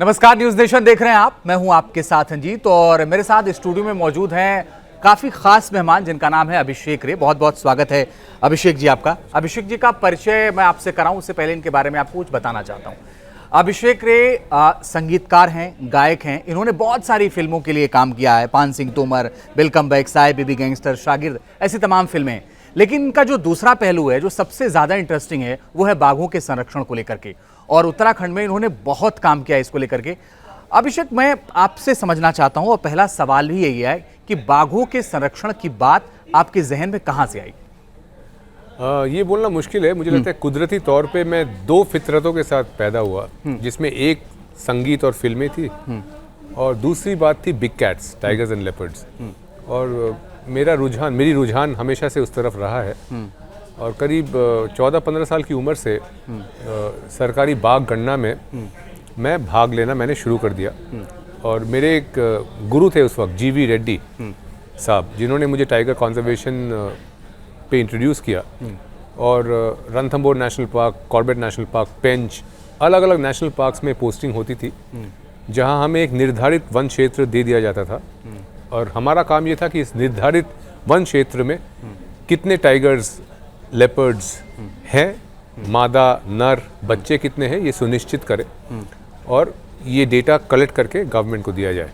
नमस्कार, news nation देख रहे हैं आप। मैं हूं आपके साथ रंजीत और मेरे साथ स्टूडियो में मौजूद हैं काफी खास मेहमान जिनका नाम है अभिषेक रे। बहुत बहुत स्वागत है अभिषेक जी आपका। अभिषेक जी का परिचय मैं आपसे कराऊं उससे पहले इनके बारे में आपको कुछ बताना चाहता हूं। अभिषेक रे संगीतकार हैं, गायक हैं। इन्होंने बहुत सारी फिल्मों के लिए काम किया है। पान Singh Tomar, welcome back, Sai baby gangster, शागिर्द, ऐसी तमाम फिल्में। लेकिन इनका जो दूसरा पहलू है, जो सबसे ज्यादा इंटरेस्टिंग है, वो है बाघों के संरक्षण को लेकर के। और उत्तराखंड में इन्होंने बहुत काम किया है इसको लेकर के। अभिषेक, मैं आपसे समझना चाहता हूं और पहला सवाल भी यही है कि बाघों के संरक्षण की बात आपके जहन में कहां से आई? ये बोलना मुश्किल है। मुझे लगता है कुदरती तौर पे मैं दो फितरतों के साथ पैदा हुआ, जिसमें एक संगीत और फिल्में थी और दूसरी बात थी big cats, tigers and leopards. और मेरी रुझान हमेशा से उस तरफ रहा है। और करीब 14-15 साल की उम्र से सरकारी बाघ गणना में मैं भाग लेना मैंने शुरू कर दिया। और मेरे एक गुरु थे उस वक्त, जीवी रेड्डी साहब, जिन्होंने मुझे टाइगर कंजर्वेशन पे इंट्रोड्यूस किया। और Ranthambore national park, Corbett national park, Pench, अलग अलग नेशनल पार्क्स में पोस्टिंग होती थी, जहां हमें एक निर्धारित वन क्षेत्र दे दिया जाता था। और हमारा काम ये था कि इस निर्धारित वन क्षेत्र में कितने टाइगर्स, लेपर्ड्स हैं, मादा, नर, बच्चे कितने हैं, ये सुनिश्चित करें और ये डेटा कलेक्ट करके गवर्नमेंट को दिया जाए।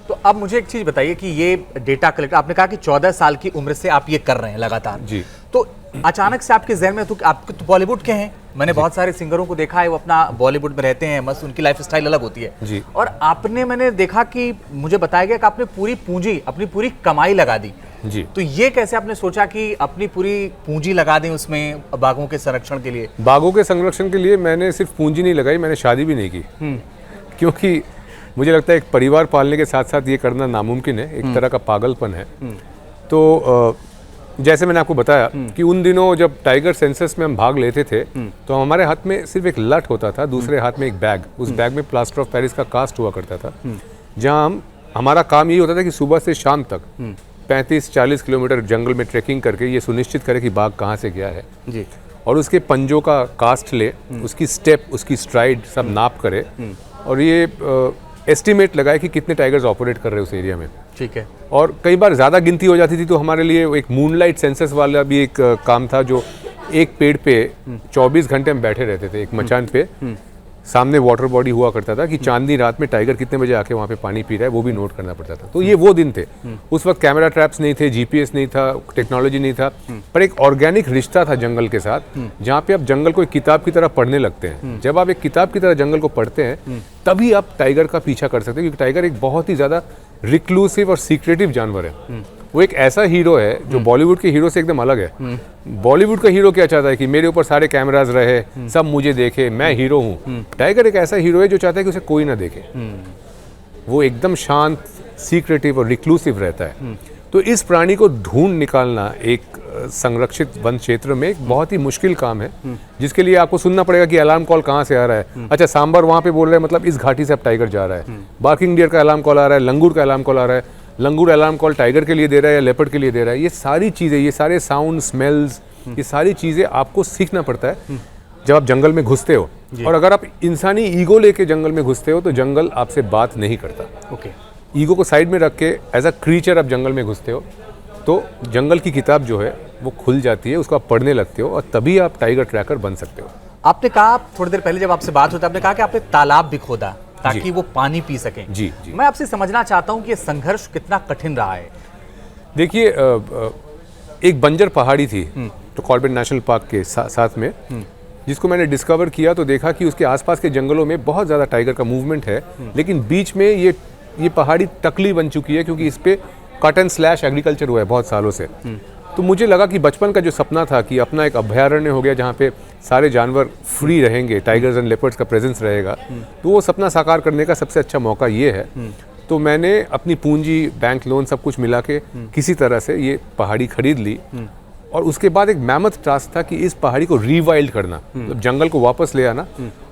तो अब मुझे एक चीज बताइए कि ये डेटा कलेक्ट, आपने कहा कि 14 साल की उम्र से आप ये कर रहे हैं लगातार जी। तो अचानक से आपके जहन में, तो आपके तो बॉलीवुड के हैं, मैंने बहुत सारे सिंगरों को देखा है, वो अपना बॉलीवुड में रहते हैं, मस्त, उनकी लाइफ स्टाइल अलग होती है जी। और आपने, मैंने देखा कि मुझे बताया गया कि आपने पूरी पूंजी, अपनी पूरी कमाई लगा दी जी। तो ये कैसे आपने सोचा कि अपनी पूरी पूंजी लगा दें उसमें बाघों के संरक्षण के लिए? बाघों के संरक्षण के लिए मैंने सिर्फ पूंजी नहीं लगाई, मैंने शादी भी नहीं की। क्योंकि मुझे लगता है एक परिवार पालने के साथ साथ ये करना नामुमकिन है, एक तरह का पागलपन है। तो जैसे मैंने आपको बताया कि उन दिनों जब टाइगर सेंसस में हम भाग लेते थे तो हमारे हाथ में सिर्फ एक लठ होता था, दूसरे हाथ में एक बैग। उस बैग में प्लास्टर ऑफ पेरिस का कास्ट हुआ करता था, जहां हमारा काम ये होता था कि सुबह से शाम तक 35-40 किलोमीटर जंगल में ट्रैकिंग करके ये सुनिश्चित करें कि बाघ कहाँ से गया है जी। और उसके पंजों का कास्ट ले, उसकी स्टेप, उसकी स्ट्राइड सब नाप करे और ये एस्टिमेट लगाए कि कितने टाइगर्स ऑपरेट कर रहे हैं उस एरिया में। ठीक है। और कई बार ज़्यादा गिनती हो जाती थी तो हमारे लिए एक मूनलाइट सेंसस वाला भी एक काम था, जो एक पेड़ पे 24 घंटे हम बैठे रहते थे, एक मचान पे, सामने वाटर बॉडी हुआ करता था कि चांदनी रात में टाइगर कितने बजे आके वहाँ पे पानी पी रहा है, वो भी नोट करना पड़ता था। तो ये वो दिन थे। उस वक्त कैमरा ट्रैप्स नहीं थे, जीपीएस नहीं था, टेक्नोलॉजी नहीं था, पर एक ऑर्गेनिक रिश्ता था जंगल के साथ, जहाँ पे आप जंगल को एक किताब की तरह पढ़ने लगते हैं। जब आप एक किताब की तरह जंगल को पढ़ते हैं तभी आप टाइगर का पीछा कर सकते हैं, क्योंकि टाइगर एक बहुत ही ज़्यादा रिक्लूसिव और सीक्रेटिव जानवर है। वो एक ऐसा हीरो है जो बॉलीवुड के हीरो से एकदम अलग है। बॉलीवुड का हीरो क्या चाहता है कि मेरे ऊपर सारे कैमरास रहे, सब मुझे देखे, मैं हीरो हूँ। टाइगर एक ऐसा हीरो है जो चाहता है कि उसे कोई ना देखे। वो एकदम शांत, सीक्रेटिव और रिक्लूसिव रहता है। तो इस प्राणी को ढूंढ निकालना एक संरक्षित वन क्षेत्र में एक बहुत ही मुश्किल काम है, जिसके लिए आपको सुनना पड़ेगा कि अलार्म कॉल कहाँ से आ रहा है। अच्छा, सांबर वहाँ पे बोल रहे हैं, मतलब इस घाटी से अब टाइगर जा रहा है। बार्किंग डियर का अलार्म कॉल आ रहा है, लंगूर का अलार्म कॉल आ रहा है। लंगूर अलार्म कॉल टाइगर के लिए दे रहा है या लेपर्ड के लिए दे रहा है। ये सारी चीज़ें, ये सारे साउंड, स्मेल्स, ये सारी चीज़ें आपको सीखना पड़ता है जब आप जंगल में घुसते हो। और अगर आप इंसानी ईगो लेके जंगल में घुसते हो तो जंगल आपसे बात नहीं करता। ओके। ईगो को साइड में रख के एज अ क्रीचर आप जंगल में घुसते हो तो जंगल की किताब जो है वो खुल जाती है, उसको आप पढ़ने लगते हो और तभी आप टाइगर ट्रैकर बन सकते हो। आपने कहा, थोड़ी देर पहले जब आपसे बात होती, आपने कहा कि आपने तालाब भी खोदा ताकि वो पानी पी सकें। जी, जी। मैं आपसे समझना चाहता हूं कि ये संघर्ष कितना कठिन रहा है। देखिए, एक बंजर पहाड़ी थी तो कॉर्बेट नेशनल पार्क के साथ में, जिसको मैंने डिस्कवर किया तो देखा कि उसके आसपास के जंगलों में बहुत ज़्यादा टाइगर का मूवमेंट है, लेकिन बीच में ये पहाड़ी टकली बन चुकी है क्योंकि इस पे कट एंड स्लैश एग्रीकल्चर हुआ है बहुत सालों से। तो मुझे लगा कि बचपन का जो सपना था कि अपना एक अभयारण्य हो गया जहाँ पे सारे जानवर फ्री रहेंगे, टाइगर्स एंड लेपर्ड्स का प्रेजेंस रहेगा, तो वो सपना साकार करने का सबसे अच्छा मौका ये है। तो मैंने अपनी पूंजी, बैंक लोन, सब कुछ मिला के किसी तरह से ये पहाड़ी खरीद ली। और उसके बाद एक मैमथ टास्क था कि इस पहाड़ी को रीवाइल्ड करना, मतलब जंगल को वापस ले आना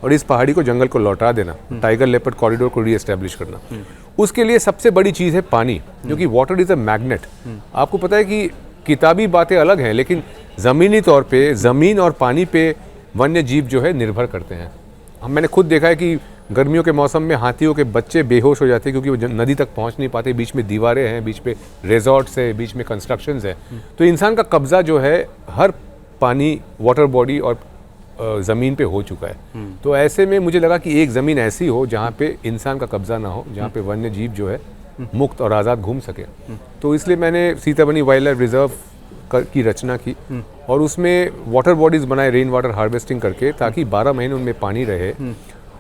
और इस पहाड़ी को जंगल को लौटा देना, टाइगर लेपर्ड कॉरिडोर को रीएस्टैब्लिश करना। उसके लिए सबसे बड़ी चीज़ है पानी, क्योंकि वाटर इज अ मैग्नेट। आपको पता है कि किताबी बातें अलग हैं, लेकिन ज़मीनी तौर पे ज़मीन और पानी पे वन्य जीव जो है निर्भर करते हैं। मैंने खुद देखा है कि गर्मियों के मौसम में हाथियों के बच्चे बेहोश हो जाते हैं क्योंकि वो नदी तक पहुंच नहीं पाते, बीच में दीवारें हैं, बीच में रिजॉर्ट्स है, बीच में कंस्ट्रक्शंस है। तो इंसान का कब्जा जो है हर पानी, वाटर बॉडी और ज़मीन पे हो चुका है। तो ऐसे में मुझे लगा कि एक ज़मीन ऐसी हो जहाँ पे इंसान का कब्जा ना हो, जहाँ पे वन्य जीव जो है मुक्त और आज़ाद घूम सके। तो इसलिए मैंने सीताबनी वाइल्ड लाइफ रिजर्व की रचना की और उसमें वाटर बॉडीज़ बनाए रेन वाटर हार्वेस्टिंग करके, ताकि 12 महीने उनमें पानी रहे।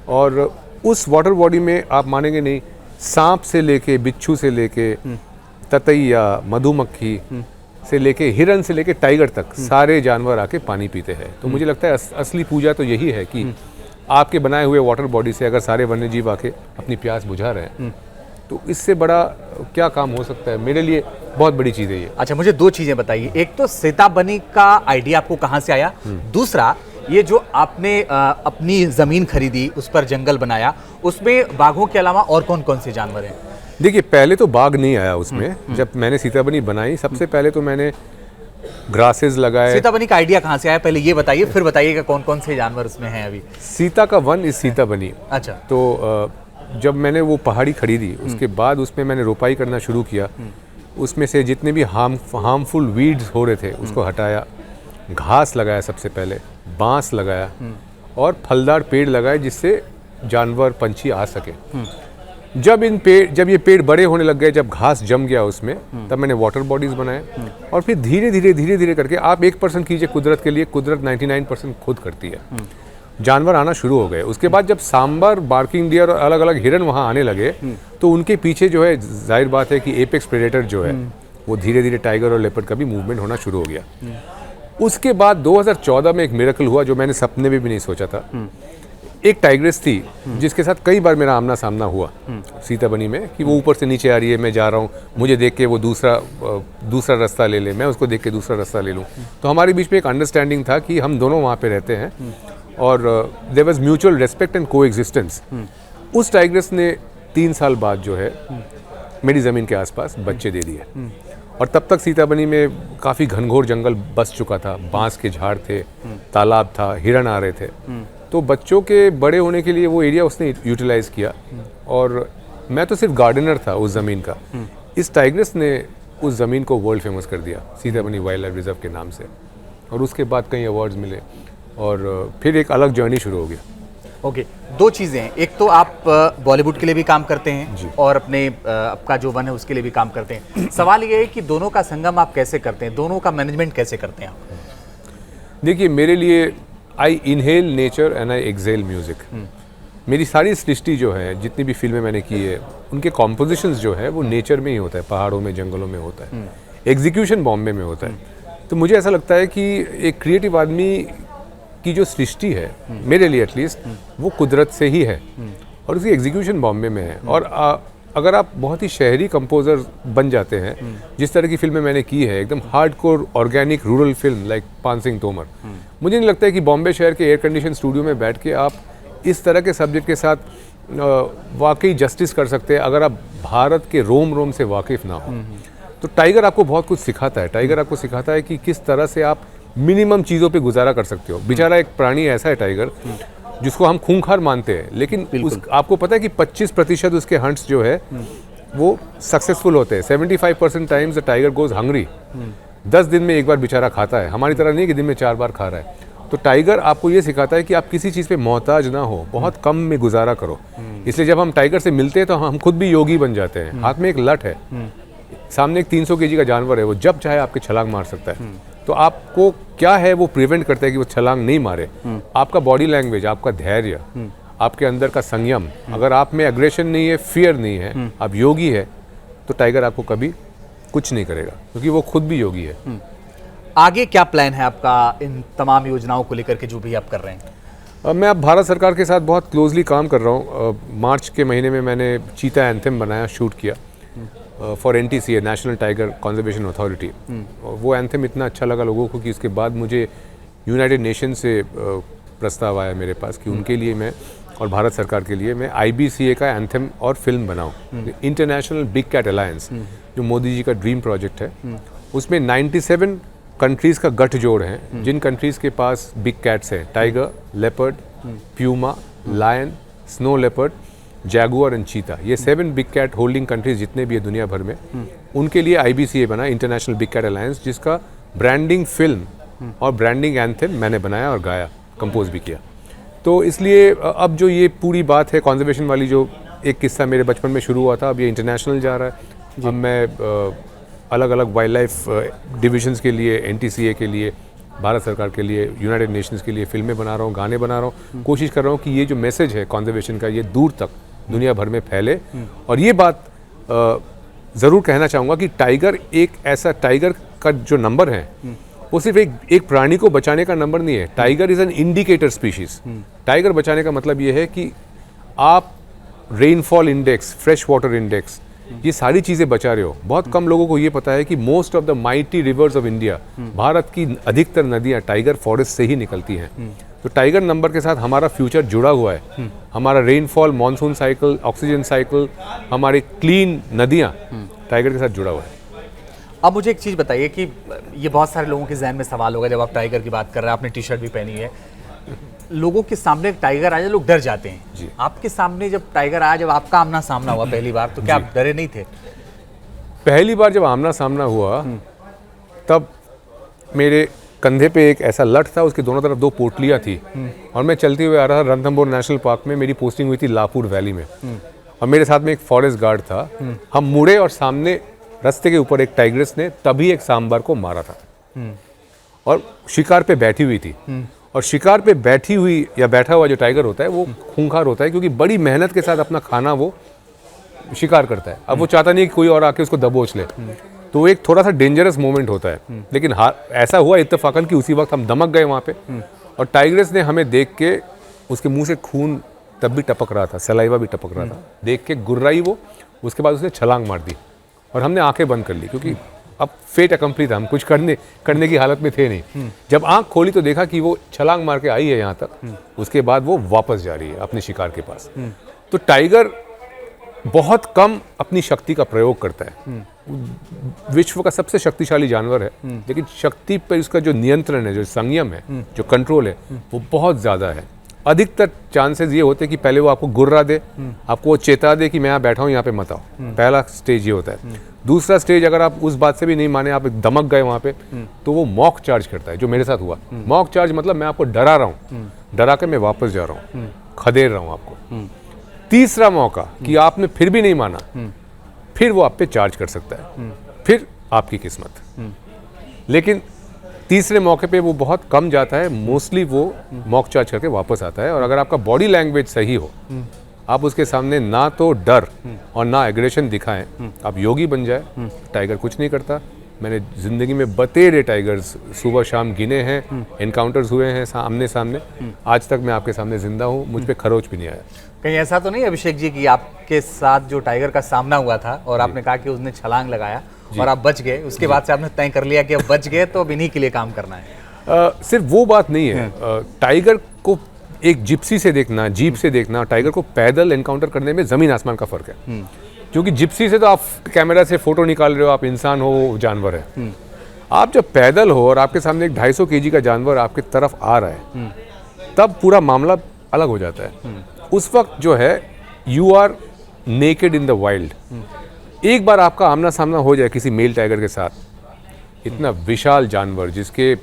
और उस वाटर बॉडी में आप मानेंगे नहीं, सांप से लेके, बिच्छू से लेके, ततैया, मधुमक्खी से लेके, हिरन से लेके टाइगर तक सारे जानवर आके पानी पीते हैं। तो मुझे लगता है असली पूजा तो यही है कि आपके बनाए हुए वाटर बॉडी से अगर सारे वन्य जीव आके अपनी प्यास बुझा रहे हैं, तो इससे बड़ा क्या काम हो सकता है। मेरे लिए बहुत बड़ी चीज़ है ये। अच्छा, मुझे दो चीजें बताइए। एक तो सीताबनी का आइडिया आपको कहाँ से आया, दूसरा ये जो आपने अपनी जमीन खरीदी, उस पर जंगल बनाया, उसमें बाघों के अलावा और कौन कौन से जानवर हैं? देखिए, पहले तो बाघ नहीं आया उसमें। जब मैंने सीताबनी बनाई, सबसे पहले तो मैंने ग्रासेस लगाए। सीताबनी का आइडिया कहाँ से आया, पहले ये बताइए, फिर बताइएगा कौन कौन से जानवर उसमें हैं अभी। सीता का वन इस सीताबनी। अच्छा। तो जब मैंने वो पहाड़ी खरीदी, उसके बाद उसमें मैंने रोपाई करना शुरू किया। उसमें से जितने भी हार्मफुल वीड्स हो रहे थे उसको हटाया, घास लगाया, सबसे पहले बांस लगाया और फलदार पेड़ लगाए जिससे जानवर, पंछी आ सके। जब ये पेड़ बड़े होने लग गए, जब घास जम गया उसमें, तब मैंने वाटर बॉडीज बनाए। और फिर धीरे धीरे करके आप 1% कीजिए कुदरत के लिए, कुदरत 99% खुद करती है। जानवर आना शुरू हो गए। उसके बाद जब सांबर, बार्किंग डियर और अलग अलग हिरन वहाँ आने लगे, तो उनके पीछे जो है, जाहिर बात है कि एपेक्स प्रेडेटर जो है, वो धीरे धीरे टाइगर और लेपर्ड का भी मूवमेंट होना शुरू हो गया। उसके बाद 2014 में एक मिरेकल हुआ जो मैंने सपने में भी नहीं सोचा था। एक टाइग्रेस थी जिसके साथ कई बार मेरा आमना सामना हुआ सीताबनी में, कि वो ऊपर से नीचे आ रही है, मैं जा रहा हूँ, मुझे देख के वो दूसरा रास्ता ले ले, मैं उसको देख के दूसरा रास्ता ले लूँ। तो हमारे बीच में एक अंडरस्टैंडिंग था कि हम दोनों वहाँ पे रहते हैं और there was mutual respect and coexistence. उस टाइग्रेस ने 3 साल बाद जो है मेरी ज़मीन के आसपास बच्चे दे दिए। और तब तक सीताबनी में काफ़ी घनघोर जंगल बस चुका था, बांस के झाड़ थे, तालाब था, हिरन आ रहे थे। तो बच्चों के बड़े होने के लिए वो एरिया उसने यूटिलाइज़ किया। और मैं तो सिर्फ गार्डनर था उस ज़मीन का। इस टाइग्रेस ने उस ज़मीन को वर्ल्ड फेमस कर दिया सीताबनी वाइल्ड लाइफ रिजर्व के नाम से। और उसके बाद कई अवार्ड्स मिले और फिर एक अलग जर्नी शुरू हो गया। ओके, दो चीज़ें हैं। एक तो आप बॉलीवुड के लिए भी काम करते हैं और अपने आपका जो वन है उसके लिए भी काम करते हैं। सवाल ये है कि दोनों का संगम आप कैसे करते हैं, दोनों का मैनेजमेंट कैसे करते हैं आप? देखिए, मेरे लिए I inhale nature and I exhale music. मेरी सारी सृष्टि जो है, जितनी भी फिल्में मैंने की है, उनके कॉम्पोजिशंस जो है वो नेचर में ही होता है, पहाड़ों में, जंगलों में होता है। एग्जीक्यूशन बॉम्बे में होता है। तो मुझे ऐसा लगता है कि एक क्रिएटिव आदमी की जो सृष्टि है, मेरे लिए एटलीस्ट, वो कुदरत से ही है और उसकी एग्जीक्यूशन बॉम्बे में है। और अगर आप बहुत ही शहरी कंपोजर बन जाते हैं, जिस तरह की फिल्में मैंने की है, एकदम hardcore organic rural film like पान सिंह तोमर, मुझे नहीं लगता है कि बॉम्बे शहर के एयर कंडीशन स्टूडियो में बैठ के आप इस तरह के सब्जेक्ट के साथ वाकई जस्टिस कर सकते हैं अगर आप भारत के रोम रोम से वाकिफ़ ना हो। तो टाइगर आपको बहुत कुछ सिखाता है। टाइगर आपको सिखाता है कि किस तरह से आप मिनिमम चीज़ों पे गुजारा कर सकते हो। बेचारा एक प्राणी ऐसा है टाइगर, जिसको हम खूंखार मानते हैं, लेकिन आपको पता है कि 25% उसके हंट्स जो है वो सक्सेसफुल होते हैं। 75% times the tiger goes hungry. 10 दिन में एक बार बेचारा खाता है, हमारी तरह नहीं कि दिन में 4 बार खा रहा है। तो टाइगर आपको ये सिखाता है कि आप किसी चीज़ पे मोहताज ना हो, बहुत कम में गुजारा करो। इसलिए जब हम टाइगर से मिलते हैं तो हम खुद भी योगी बन जाते हैं। हाथ में एक लठ है, सामने एक 300 kg का जानवर है, वो जब चाहे आपके छलांग मार सकता है। तो आपको क्या है वो प्रिवेंट करता है कि वो छलांग नहीं मारे? आपका बॉडी लैंग्वेज, आपका धैर्य, आपके अंदर का संयम। अगर आप में एग्रेशन नहीं है, फियर नहीं है, आप योगी है, तो टाइगर आपको कभी कुछ नहीं करेगा, क्योंकि वो खुद भी योगी है। आगे क्या प्लान है आपका इन तमाम योजनाओं को लेकर के जो भी आप कर रहे हैं? मैं अब भारत सरकार के साथ बहुत क्लोजली काम कर रहा हूँ। मार्च के महीने में मैंने चीता एंथम बनाया, शूट किया for NTCA, national tiger conservation authority. वो एंथम इतना अच्छा लगा लोगों को कि उसके बाद मुझे यूनाइटेड नेशन से प्रस्ताव आया मेरे पास कि उनके लिए मैं और भारत सरकार के लिए मैं IBCA का एंथम और फिल्म बनाऊं। इंटरनेशनल बिग कैट अलायंस, जो मोदी जी का ड्रीम प्रोजेक्ट है, उसमें 97 कंट्रीज़ का गठजोड़ है, जिन कंट्रीज़ के पास बिग कैट्स हैं, tiger, leopard, puma, lion, snow leopard, jaguar and cheetah, ये 7 बिग कैट होल्डिंग कंट्रीज जितने भी है दुनिया भर में, उनके लिए IBCA बना, इंटरनेशनल बिग कैट अलायंस, जिसका ब्रांडिंग फिल्म और ब्रांडिंग एंथम मैंने बनाया और गाया, कंपोज भी किया। तो इसलिए अब जो ये पूरी बात है कॉन्जर्वेशन वाली, जो एक किस्सा मेरे बचपन में शुरू हुआ था, अब ये इंटरनेशनल जा रहा है। अब मैं अलग अलग वाइल्ड लाइफ डिविजन्स के लिए, NTCA के लिए, भारत सरकार के लिए, यूनाइटेड नेशंस के लिए फिल्में बना रहा हूँ, गाने बना रहा हूँ, कोशिश कर रहा हूँ कि ये जो मैसेज है कॉन्जर्वेशन का, ये दूर तक दुनिया भर में फैले। और ये बात ज़रूर कहना चाहूँगा कि टाइगर एक ऐसा, टाइगर का जो नंबर है वो सिर्फ एक प्राणी को बचाने का नंबर नहीं है। Tiger is an indicator species. Tiger बचाने का मतलब ये है कि आप rainfall index, fresh water index, ये सारी चीज़ें बचा रहे हो। बहुत कम लोगों को ये पता है कि most of the mighty reverse of India, Bharat की अधिकतर नदियाँ टाइगर फॉरेस्ट से ही निकलती हैं। तो टाइगर नंबर के साथ हमारा फ्यूचर जुड़ा हुआ है। हमारा rainfall, monsoon cycle, oxygen cycle, हमारी क्लीन नदियाँ टाइगर के साथ जुड़ा हुआ है। अब मुझे एक चीज़ बताइए कि ये बहुत सारे लोगों के जहन में सवाल होगा जब आप टाइगर की बात कर रहे हैं, आपने टी-शर्ट भी पहनी है, लोगों के सामने एक टाइगर आ जाए लोग डर जाते हैं। जी। आपके सामने जब टाइगर आया, जब आपका आमना सामना हुआ पहली बार, तो क्या आप डरे नहीं थे? पहली बार जब आमना सामना हुआ तब मेरे कंधे पे एक ऐसा लठ था, उसके दोनों तरफ 2 पोटलियाँ थी, और मैं चलते हुए आ रहा था। रणथंभौर नेशनल पार्क में मेरी पोस्टिंग हुई थी लापुर वैली में, और मेरे साथ में एक फॉरेस्ट गार्ड था। हम मुड़े और सामने रास्ते के ऊपर एक टाइग्रेस ने तभी एक सांबर को मारा था, और शिकार पे बैठी हुई थी। और शिकार पे बैठी हुई या बैठा हुआ जो टाइगर होता है वो खूंखार होता है, क्योंकि बड़ी मेहनत के साथ अपना खाना वो शिकार करता है। अब वो चाहता नहीं कि कोई और आके उसको दबोच ले, तो एक थोड़ा सा डेंजरस मोमेंट होता है। लेकिन ऐसा हुआ इत्तेफाकन कि उसी वक्त हम दमक गए वहाँ पे, और टाइग्रेस ने हमें देख के, उसके मुंह से खून तब भी टपक रहा था, सलाइवा भी टपक रहा था, देख के गुर्राई वो। उसके बाद उसने छलांग मार दी और हमने आंखें बंद कर ली, क्योंकि अब फेट अकम्प्ली था, हम कुछ करने की हालत में थे नहीं। जब आंख खोली तो देखा कि वो छलांग मार के आई है यहाँ तक, उसके बाद वो वापस जा रही है अपने शिकार के पास। तो टाइगर बहुत कम अपनी शक्ति का प्रयोग करता है, विश्व का सबसे शक्तिशाली जानवर है, लेकिन शक्ति पर उसका जो नियंत्रण है, जो संयम है, जो कंट्रोल है, वो बहुत ज़्यादा है। अधिकतर चांसेस ये होते हैं कि पहले वो आपको गुर्रा दे, आपको वो चेता दे कि मैं यहाँ बैठा हूँ, यहाँ पे मत आओ। पहला स्टेज ये होता है। दूसरा स्टेज, अगर आप उस बात से भी नहीं माने, आप दमक गए वहाँ पे, तो वो मॉक चार्ज करता है, जो मेरे साथ हुआ। मॉक चार्ज मतलब मैं आपको डरा रहा हूँ, डरा के मैं वापस जा रहा हूँ, खदेड़ रहा हूँ आपको। तीसरा मौका कि आपने फिर भी नहीं माना, फिर वो आप पे चार्ज कर सकता है, फिर आपकी किस्मत। लेकिन तीसरे मौके पे वो बहुत कम जाता है, मोस्टली वो मॉक चार्ज करके वापस आता है। और अगर आपका बॉडी लैंग्वेज सही हो, आप उसके सामने ना तो डर और ना एग्रेशन दिखाएं, आप योगी बन जाए, टाइगर कुछ नहीं करता। मैंने ज़िंदगी में बतेरे टाइगर्स सुबह शाम गिने हैं, एनकाउंटर्स हुए हैं आमने सामने। आज तक मैं आपके सामने जिंदा हूँ, मुझ पे खरोच भी नहीं आया। कहीं ऐसा तो नहीं अभिषेक जी कि आपके साथ जो टाइगर का सामना हुआ था और आपने कहा कि उसने छलांग लगाया और आप बच गए, उसके बाद से आपने तय कर लिया कि अब बच गए तो अब इन्हीं के लिए काम करना है? सिर्फ वो बात नहीं है। टाइगर को एक जिप्सी से देखना, जीप से देखना, टाइगर को पैदल एनकाउंटर करने में ज़मीन आसमान का फ़र्क है। क्योंकि जिप्सी से तो आप कैमरा से फ़ोटो निकाल रहे हो, आप इंसान हो, जानवर है। आप जब पैदल हो और आपके सामने एक 250 kg का जानवर आपकी तरफ आ रहा है, तब पूरा मामला अलग हो जाता है। उस वक्त जो है, you are naked in the wild. एक बार आपका आमना सामना हो जाए किसी मेल टाइगर के साथ, इतना विशाल जानवर जिसके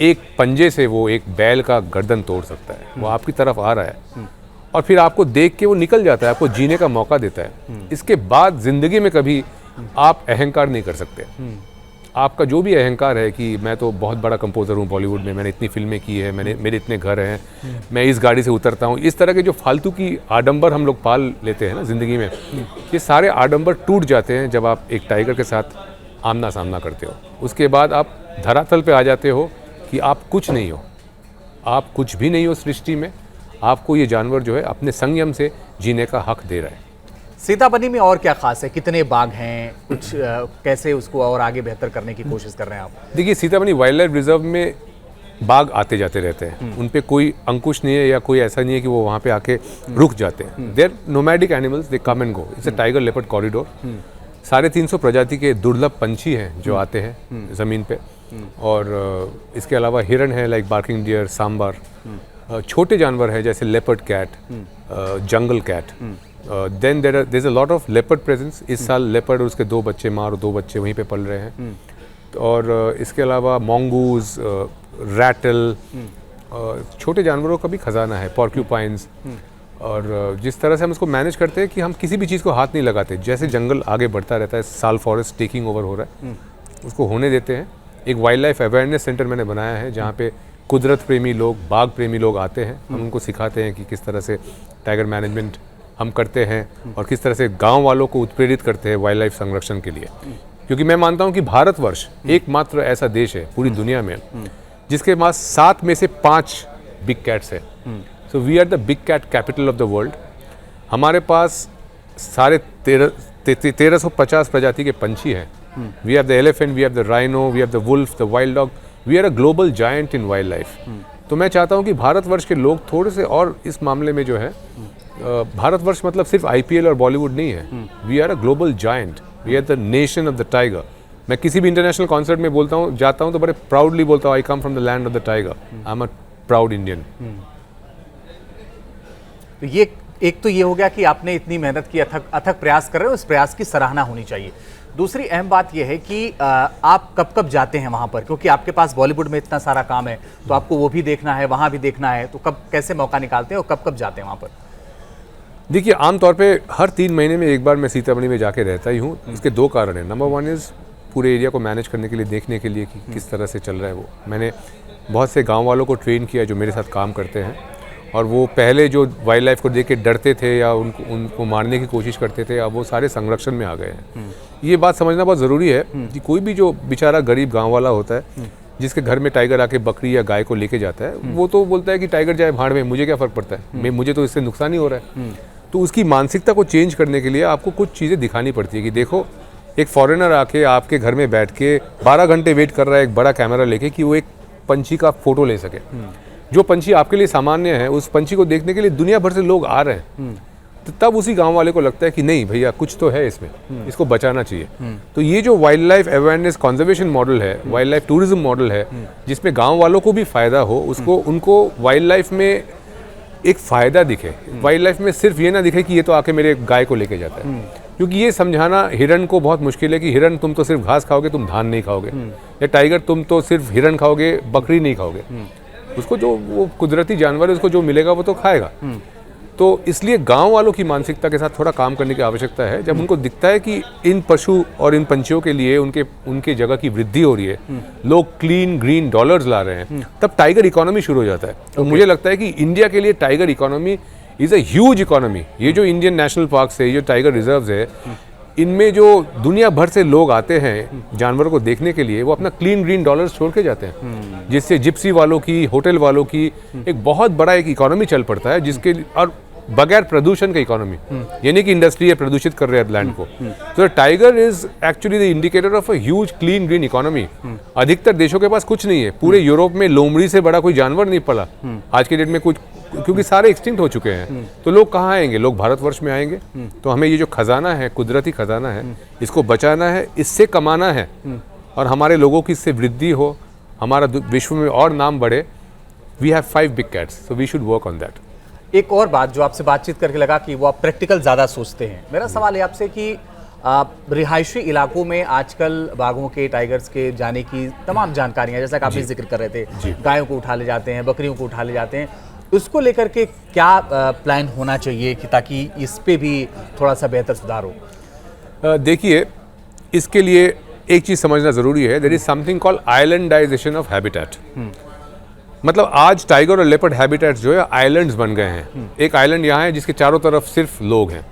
एक पंजे से वो एक बैल का गर्दन तोड़ सकता है, वो आपकी तरफ आ रहा है, और फिर आपको देख के वो निकल जाता है, आपको जीने का मौका देता है। इसके बाद जिंदगी में कभी आप अहंकार नहीं कर सकते। आपका जो भी अहंकार है कि मैं तो बहुत बड़ा कंपोजर हूँ बॉलीवुड में, मैंने इतनी फिल्में की है, मेरे इतने घर हैं, मैं इस गाड़ी से उतरता हूँ, इस तरह के जो फालतू की आडंबर हम लोग पाल लेते हैं ना ज़िंदगी में, ये सारे आडंबर टूट जाते हैं जब आप एक टाइगर के साथ आमना सामना करते हो। उसके बाद आप धरातल पे आ जाते हो कि आप कुछ नहीं हो, आप कुछ भी नहीं हो सृष्टि में। आपको ये जानवर जो है अपने संयम से जीने का हक दे रहा है। सीताबनी में और क्या खास है? कितने बाघ हैं? कुछ कैसे उसको और आगे बेहतर करने की कोशिश कर रहे हैं आप? देखिए, सीताबनी वाइल्ड लाइफ रिजर्व में बाघ आते जाते रहते हैं, उन पे कोई अंकुश नहीं है या कोई ऐसा नहीं है कि वो वहाँ पे आके रुक जाते हैं। They're nomadic animals, they come and go. It's a tiger leopard corridor. 350 प्रजाति के दुर्लभ पंछी हैं जो आते हैं ज़मीन पे, और इसके अलावा हिरन है, लाइक बार्किंग डियर, सांबर, छोटे जानवर हैं जैसे leopard cat, jungle cat, then there is a lot of leopard presence. इस साल लेपर्ड और उसके 2 बच्चे माँ और 2 बच्चे वहीं पे पल रहे हैं। और इसके अलावा मोंगूज, रैटल, छोटे जानवरों का भी खजाना है, पॉर्क्यूपाइंस। और जिस तरह से हम इसको मैनेज करते हैं कि हम किसी भी चीज़ को हाथ नहीं लगाते, जैसे जंगल आगे बढ़ता रहता है, साल फॉरेस्ट टेकिंग ओवर हो रहा है, उसको होने देते हैं। एक वाइल्ड लाइफ अवेयरनेस सेंटर मैंने बनाया है जहाँ पे कुदरत प्रेमी लोग, बाघ प्रेमी लोग आते हैं। हम उनको सिखाते हैं कि किस तरह से टाइगर मैनेजमेंट हम करते हैं और किस तरह से गांव वालों को उत्प्रेरित करते हैं वाइल्ड लाइफ संरक्षण के लिए। क्योंकि मैं मानता हूं कि भारतवर्ष एकमात्र ऐसा देश है पूरी दुनिया में जिसके पास 7 में से 5 बिग कैट्स है। So we are the big cat capital of the world. हमारे पास साढ़े 1350 प्रजाति के पंछी हैं। We have the elephant, we have the rhino, we have the wolf, the wild dog. We are a global giant in wildlife. तो मैं चाहता हूं कि भारतवर्ष के लोग थोड़े से और इस मामले में जो है, भारतवर्ष मतलब सिर्फ IPL और बॉलीवुड नहीं है। We are a global giant, we are the nation of the tiger. मैं किसी भी इंटरनेशनल कॉन्सर्ट में जाता हूँ तो बड़े प्राउडली बोलता हूँ, I come from the land of the tiger, I am a proud Indian. तो ये एक तो ये हो गया कि आपने इतनी मेहनत की, अथक प्रयास कर रहे हो, उस प्रयास की सराहना होनी चाहिए। दूसरी अहम बात यह है कि आप कब कब जाते हैं वहाँ पर, क्योंकि आपके पास बॉलीवुड में इतना सारा काम है तो आपको वो भी देखना है, वहाँ भी देखना है, तो कब कैसे मौका निकालते हैं और कब कब जाते हैं वहाँ पर? देखिए, आमतौर पे हर 3 महीने में एक बार मैं सीतामढ़ी में जाके रहता ही हूँ। इसके 2 कारण हैं। नंबर 1 इज़ पूरे एरिया को मैनेज करने के लिए, देखने के लिए कि किस तरह से चल रहा है वो। मैंने बहुत से गांव वालों को ट्रेन किया जो मेरे साथ काम करते हैं, और वो पहले जो वाइल्ड लाइफ को देख के डरते थे या उनको मारने की कोशिश करते थे, अब वो सारे संरक्षण में आ गए हैं। ये बात समझना बहुत ज़रूरी है कि कोई भी जो बेचारा गरीब गाँव वाला होता है जिसके घर में टाइगर आके बकरी या गाय को लेके जाता है, वो तो बोलता है कि टाइगर जाए भाड़ में, मुझे क्या फ़र्क पड़ता है, मुझे तो इससे नुकसान ही हो रहा है। तो उसकी मानसिकता को चेंज करने के लिए आपको कुछ चीज़ें दिखानी पड़ती है कि देखो, एक फॉरेनर आके आपके घर में बैठ के 12 घंटे वेट कर रहा है एक बड़ा कैमरा लेके कि वो एक पंछी का फोटो ले सके। जो पंछी आपके लिए सामान्य है, उस पंछी को देखने के लिए दुनिया भर से लोग आ रहे हैं। तो तब उसी गांव वाले को लगता है कि नहीं भैया, कुछ तो है इसमें, इसको बचाना चाहिए। तो ये जो wild life awareness conservation model है, वाइल्ड लाइफ टूरिज्म मॉडल है, जिसमें गाँव वालों को भी फायदा हो, उसको उनको वाइल्ड लाइफ में एक फ़ायदा दिखे। वाइल्ड लाइफ में सिर्फ ये ना दिखे कि ये तो आके मेरे गाय को लेके जाता है। क्योंकि ये समझाना हिरन को बहुत मुश्किल है कि हिरन तुम तो सिर्फ घास खाओगे, तुम धान नहीं खाओगे, या टाइगर तुम तो सिर्फ हिरन खाओगे, बकरी नहीं खाओगे। उसको जो वो कुदरती जानवर है, उसको जो मिलेगा वो तो खाएगा। तो इसलिए गांव वालों की मानसिकता के साथ थोड़ा काम करने की आवश्यकता है। जब उनको दिखता है कि इन पशु और इन पंछियों के लिए उनके जगह की वृद्धि हो रही है, लोग क्लीन ग्रीन डॉलर्स ला रहे हैं, तब टाइगर इकोनॉमी शुरू हो जाता है। तो मुझे लगता है कि इंडिया के लिए tiger economy is a huge economy. ये जो इंडियन नेशनल पार्क है, ये जो टाइगर रिजर्व्स है, इनमें जो दुनिया भर से लोग आते हैं जानवरों को देखने के लिए, वो अपना क्लीन ग्रीन डॉलर्स छोड़ के जाते हैं, जिससे जिप्सी वालों की, होटल वालों की एक बहुत बड़ा एक इकोनॉमी चल पड़ता है, जिसके और बगैर प्रदूषण का इकोनॉमी, यानी कि इंडस्ट्री है प्रदूषित कर रहे हैं लैंड को। तो tiger is actually the indicator of a huge clean green economy. अधिकतर देशों के पास कुछ नहीं है। पूरे यूरोप में लोमड़ी से बड़ा कोई जानवर नहीं पला आज के डेट में, कुछ क्योंकि सारे एक्सटिंक्ट हो चुके हैं। तो लोग कहाँ आएंगे? लोग भारतवर्ष में आएंगे। तो हमें ये जो खजाना है, कुदरती खजाना है, इसको बचाना है, इससे कमाना है, और हमारे लोगों की इससे वृद्धि हो, हमारा विश्व में और नाम बढ़े। We have 5 big cats, so we should work on that. एक और बात जो आपसे बातचीत करके लगा कि वो आप प्रैक्टिकल ज़्यादा सोचते हैं। मेरा सवाल है आपसे कि रिहायशी इलाकों में आजकल बाघों के, टाइगर्स के जाने की तमाम जानकारियाँ, जैसा कि आप भी जिक्र कर रहे थे, गायों को उठा ले जाते हैं, बकरियों को उठा ले जाते हैं, उसको लेकर के क्या प्लान होना चाहिए कि ताकि इस पे भी थोड़ा सा बेहतर सुधार हो? देखिए, इसके लिए एक चीज़ समझना ज़रूरी है। There is something called islandization of habitat. मतलब आज टाइगर और लेपर्ड हैबिटेट्स जो है आइलैंड्स बन गए हैं। एक आइलैंड यहाँ है जिसके चारों तरफ सिर्फ लोग हैं,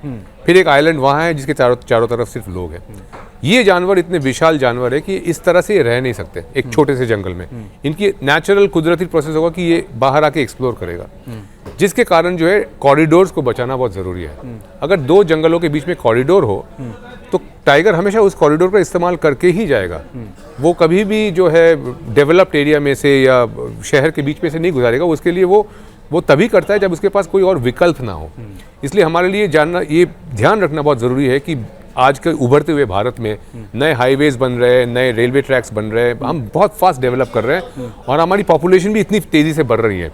फिर एक आइलैंड वहाँ है जिसके चारों तरफ सिर्फ लोग हैं। ये जानवर इतने विशाल जानवर है कि इस तरह से ये रह नहीं सकते एक छोटे से जंगल में। इनकी नेचुरल कुदरती प्रोसेस होगा कि ये बाहर आके एक्सप्लोर करेगा, जिसके कारण जो है कॉरिडोर्स को बचाना बहुत ज़रूरी है। अगर 2 जंगलों के बीच में कॉरिडोर हो तो टाइगर हमेशा उस कॉरिडोर का इस्तेमाल करके ही जाएगा। वो कभी भी जो है डेवलप्ड एरिया में से या शहर के बीच में से नहीं गुजारेगा। उसके लिए वो तभी करता है जब उसके पास कोई और विकल्प ना हो। इसलिए हमारे लिए ये ध्यान रखना बहुत ज़रूरी है कि आज के उभरते हुए भारत में नए हाईवेज बन रहे हैं, नए रेलवे ट्रैक्स बन रहे हैं, हम बहुत फास्ट डेवलप कर रहे हैं और हमारी पॉपुलेशन भी इतनी तेज़ी से बढ़ रही है।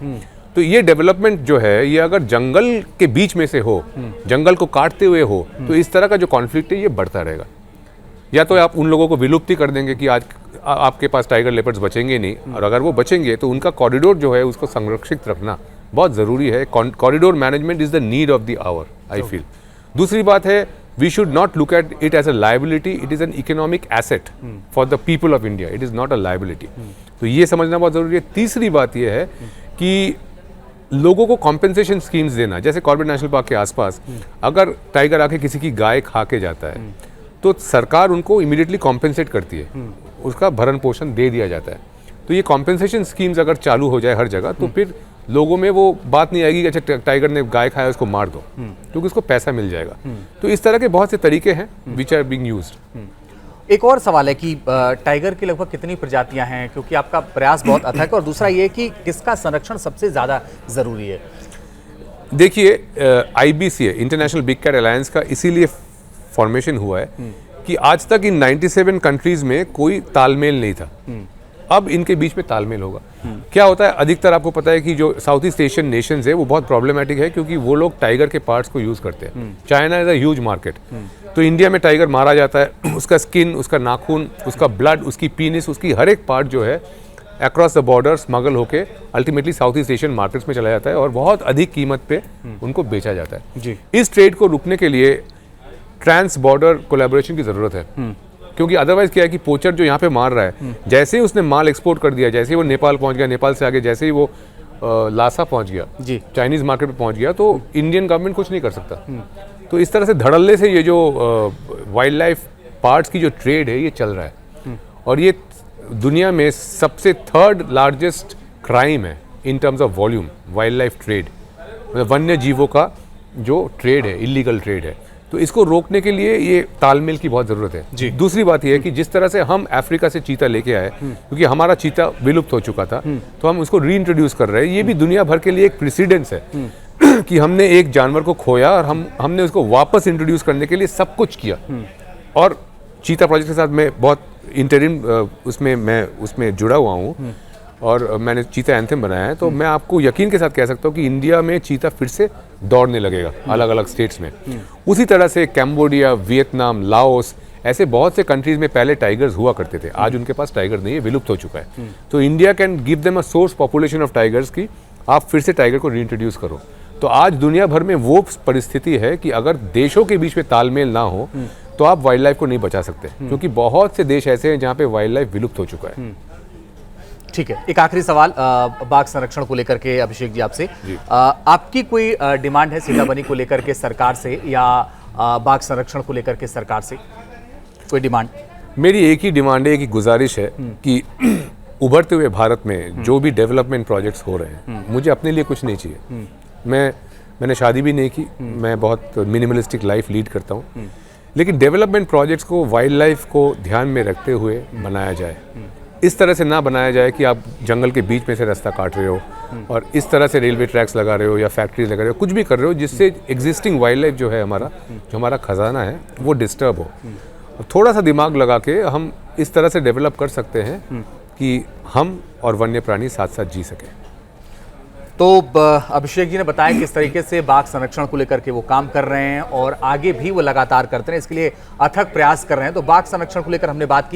तो ये डेवलपमेंट जो है ये अगर जंगल के बीच में से हो, जंगल को काटते हुए हो, तो इस तरह का जो कॉन्फ्लिक्ट है ये बढ़ता रहेगा। या तो आप उन लोगों को विलुप्ति कर देंगे कि आज आपके पास टाइगर लेपर्ड्स बचेंगे नहीं, और अगर वो बचेंगे तो उनका कॉरिडोर जो है उसको संरक्षित रखना बहुत ज़रूरी है। Corridor management is the need of the hour, I feel. दूसरी बात है, we should not look at it as a liability, it is an economic asset for the people of India, it is not a liability. तो ये समझना बहुत ज़रूरी है। तीसरी बात ये है कि लोगों को कॉम्पेंसेशन स्कीम्स देना। जैसे कॉर्बेट नेशनल पार्क के आसपास अगर टाइगर आके किसी की गाय खा के जाता है तो सरकार उनको इमीडिएटली कॉम्पेंसेट करती है, उसका भरण पोषण दे दिया जाता है। तो ये कॉम्पेंसेशन स्कीम्स अगर चालू हो जाए हर जगह तो फिर लोगों में वो बात नहीं आएगी कि अच्छा टाइगर ने गाय खाया उसको मार दो, क्योंकि उसको पैसा मिल जाएगा। तो इस तरह के बहुत से तरीके हैं विच आर बीइंग यूज्ड। एक और सवाल है कि टाइगर की लगभग कितनी प्रजातियां हैं, क्योंकि आपका प्रयास बहुत अथक है, और दूसरा ये कि किसका संरक्षण सबसे ज़्यादा ज़रूरी है? देखिए, IBCA international big cat alliance का इसीलिए फॉर्मेशन हुआ है कि आज तक इन 97 कंट्रीज में कोई तालमेल नहीं था। अब इनके बीच में तालमेल होगा। क्या होता है, अधिकतर आपको पता है कि जो साउथ ईस्ट एशियन नेशंस है वो बहुत प्रॉब्लमेटिक है, क्योंकि वो लोग टाइगर के पार्ट्स को यूज़ करते हैं। China is a huge market. तो इंडिया में टाइगर मारा जाता है, उसका स्किन, उसका नाखून, उसका ब्लड, उसकी पीनिस, उसकी हर एक पार्ट जो है अक्रॉस द बॉर्डर स्मगल होके ultimately south east Asian markets में चला जाता है और बहुत अधिक कीमत पे उनको बेचा जाता है। जी। इस ट्रेड को रुकने के लिए ट्रांस बॉर्डर कोलैबोरेशन की ज़रूरत है, क्योंकि अदरवाइज क्या है कि पोचर जो यहाँ पे मार रहा है, जैसे ही उसने माल एक्सपोर्ट कर दिया, जैसे ही वो नेपाल पहुँच गया, नेपाल से आगे जैसे ही वो लासा पहुँच गया, जी, चाइनीज़ मार्केट में पहुँच गया, तो इंडियन गवर्नमेंट कुछ नहीं कर सकता। तो इस तरह से धड़ल्ले से ये जो वाइल्ड लाइफ पार्ट्स की जो ट्रेड है ये चल रहा है, और ये दुनिया में सबसे 3rd लार्जेस्ट क्राइम है in terms of volume, wild life trade, मतलब वन्य जीवों का जो ट्रेड है, इलीगल ट्रेड है। तो इसको रोकने के लिए ये तालमेल की बहुत ज़रूरत है। दूसरी बात यह है कि जिस तरह से हम अफ्रीका से चीता लेके आए, क्योंकि हमारा चीता विलुप्त हो चुका था, तो हम उसको रीइंट्रोड्यूस कर रहे हैं। ये भी दुनिया भर के लिए एक प्रेसिडेंस है कि हमने एक जानवर को खोया और हमने उसको वापस इंट्रोड्यूस करने के लिए सब कुछ किया। और चीता प्रोजेक्ट के साथ मैं बहुत इंटरिम उसमें जुड़ा हुआ हूँ, और मैंने चीता एंथम बनाया है। तो मैं आपको यकीन के साथ कह सकता हूँ कि इंडिया में चीता फिर से दौड़ने लगेगा अलग अलग स्टेट्स में। उसी तरह से कैम्बोडिया, वियतनाम, लाओस, ऐसे बहुत से कंट्रीज में पहले टाइगर्स हुआ करते थे, आज उनके पास टाइगर नहीं है, विलुप्त हो चुका है। तो India can give them a source population of tigers की आप फिर से टाइगर को रीइंट्रोड्यूस करो। तो आज दुनिया भर में वो परिस्थिति है कि अगर देशों के बीच में तालमेल ना हो तो आप वाइल्ड लाइफ को नहीं बचा सकते, क्योंकि बहुत से देश ऐसे हैं जहाँ पे वाइल्ड लाइफ विलुप्त हो चुका है। ठीक है, एक आखिरी सवाल बाघ संरक्षण को लेकर के अभिषेक जी आपसे, आपकी कोई डिमांड है सीताबनी को लेकर के सरकार से, या बाघ संरक्षण को लेकर के सरकार से कोई डिमांड? मेरी एक ही डिमांड है, एक ही गुजारिश है कि उभरते हुए भारत में जो भी डेवलपमेंट प्रोजेक्ट्स हो रहे हैं, मुझे अपने लिए कुछ नहीं चाहिए। मैंने शादी भी नहीं की, मैं बहुत मिनिमलिस्टिक लाइफ लीड करता हूँ, लेकिन डेवलपमेंट प्रोजेक्ट्स को वाइल्ड लाइफ को ध्यान में रखते हुए बनाया जाए। इस तरह से ना बनाया जाए कि आप जंगल के बीच में से रास्ता काट रहे हो और इस तरह से रेलवे ट्रैक्स लगा रहे हो या फैक्ट्रीज लगा रहे हो, कुछ भी कर रहे हो जिससे एग्जिस्टिंग वाइल्ड लाइफ जो है जो हमारा खजाना है वो डिस्टर्ब हो। थोड़ा सा दिमाग लगा के हम इस तरह से डेवलप कर सकते हैं कि हम और वन्य प्राणी साथ साथ जी सकें। तो अभिषेक जी ने बताया किस तरीके से बाघ संरक्षण को लेकर के वो काम कर रहे हैं और आगे भी वो लगातार करते हैं, इसके लिए अथक प्रयास कर रहे हैं। तो बाघ संरक्षण को लेकर हमने बात की।